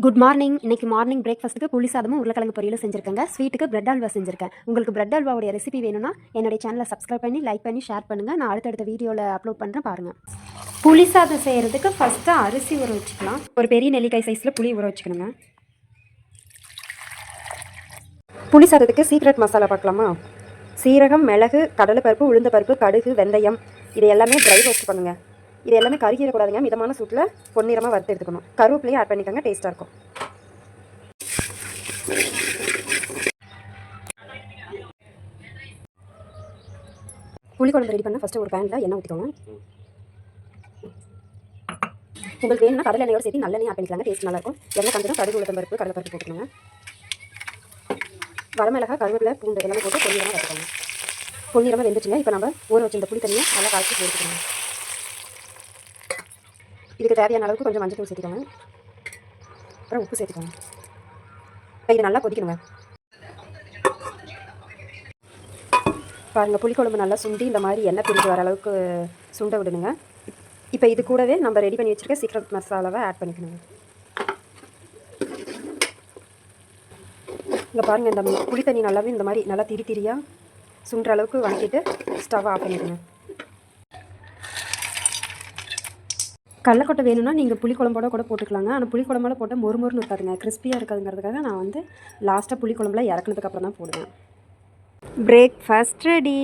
Good morning. இன்னைக்கு morning பிரேக்ஃபாஸ்ட்டுக்கு புளி சாதமும் உருளைக்கிழங்கு பொரியலும் செஞ்சுருக்கேங்க. ஸ்வீட்டுக்கு பிரெட் அல்வா செஞ்சுருக்கேன். உங்களுக்கு பிரெட் அல்வாவுடைய ரெசிபி வேணும்னா என்னுடைய சேனலை சப்ஸ்கிரைப் பண்ணி லைக் பண்ணி ஷேர் பண்ணுங்கள். நான் அடுத்தடுத்த வீடியோவில் அப்லோட் பண்ணுறேன் பாருங்கள். புளி சாதம் செய்கிறதுக்கு ஃபஸ்ட்டு அரிசி ஊற வச்சுக்கலாம். ஒரு பெரிய நெல்லிக்காய் சைஸில் புளி ஊற வச்சுக்கணுங்க. புளி சாதத்துக்கு சீக்ரெட் மசாலா பார்க்கலாமா? சீரகம், மிளகு, கடலைப்பருப்பு, உளுந்த பருப்பு, கடுகு, வெந்தயம் இது எல்லாமே ட்ரை ரோஸ்ட் பண்ணுங்கள். இது எல்லாமே கருகிடக்கூடாதுங்க. மிதமான சூட்டில் பொன்னிறமாக வறுத்து எடுத்துக்கணும். கருவேப்பிலையும் ஆட் பண்ணிக்கோங்க, டேஸ்ட்டாக இருக்கும். புளிக்குழம்பு ரெடி பண்ணால் ஃபஸ்ட்டு ஒரு பேனில் எண்ணெய் ஊற்றிக்கோங்க. உங்களுக்கு வேணும்னா கடலை எண்ணெயோடு சேர்த்து நல்லெண்ணெய் ஆட் பண்ணிக்கலாங்க, டேஸ்ட் நல்லாயிருக்கும். எண்ணெய் கொஞ்சம் கடுகு, உளுத்தம் பருப்பு, கடலைப்பருப்பு போட்டுக்கோங்க. வரமிளகாய், கருவேப்பிலை, பூண்டு எல்லாமே போட்டு பொன்னிறமாக வறுத்துக்கோங்க. பொன்னிறமாக வெந்துச்சுங்க. இப்போ நம்ம ஊற வச்சிருந்த புளி தண்ணியை நல்லா காய்ச்சி போட்டுக்கோங்க. இதுக்கு தேவையான அளவுக்கு கொஞ்சம் மஞ்சள் தூள் சேர்த்துக்கோங்க. அப்புறம் உப்பு சேர்த்துக்கோங்க. இப்போ இது நல்லா கொதிக்கணுங்க. பாருங்கள், புளிக்குழம்பு நல்லா சுண்டி இந்த மாதிரி எண்ணெய் பிரிஞ்சு வர அளவுக்கு சுண்ட விடணுங்க. இப்போ இது கூடவே நம்ம ரெடி பண்ணி வச்சுருக்க சீக்ரெட் மசாலாவை ஆட் பண்ணிக்கணுங்க. இங்கே பாருங்கள், இந்த புளி தண்ணி நல்லாவே இந்த மாதிரி நல்லா திரியாக சுண்டுற அளவுக்கு வணக்கிட்டு ஸ்டவ் ஆஃப் பண்ணிக்கணும். கடலக்கொட்டை வேணும்னா நீங்கள் புளிக்குழம்போட கூட போட்டுக்கலாங்க. ஆனால் புளிக்குழம்போட போட்டால் மொறுமொறுன்னு இருக்காதுங்க, கிறிஸ்பியாக இருக்காதுங்கிறதுக்காக நான் லாஸ்ட்டாக புளிக்குழம்புல இறக்குனதுக்கப்புறம் தான் போடுவேன். Breakfast ready.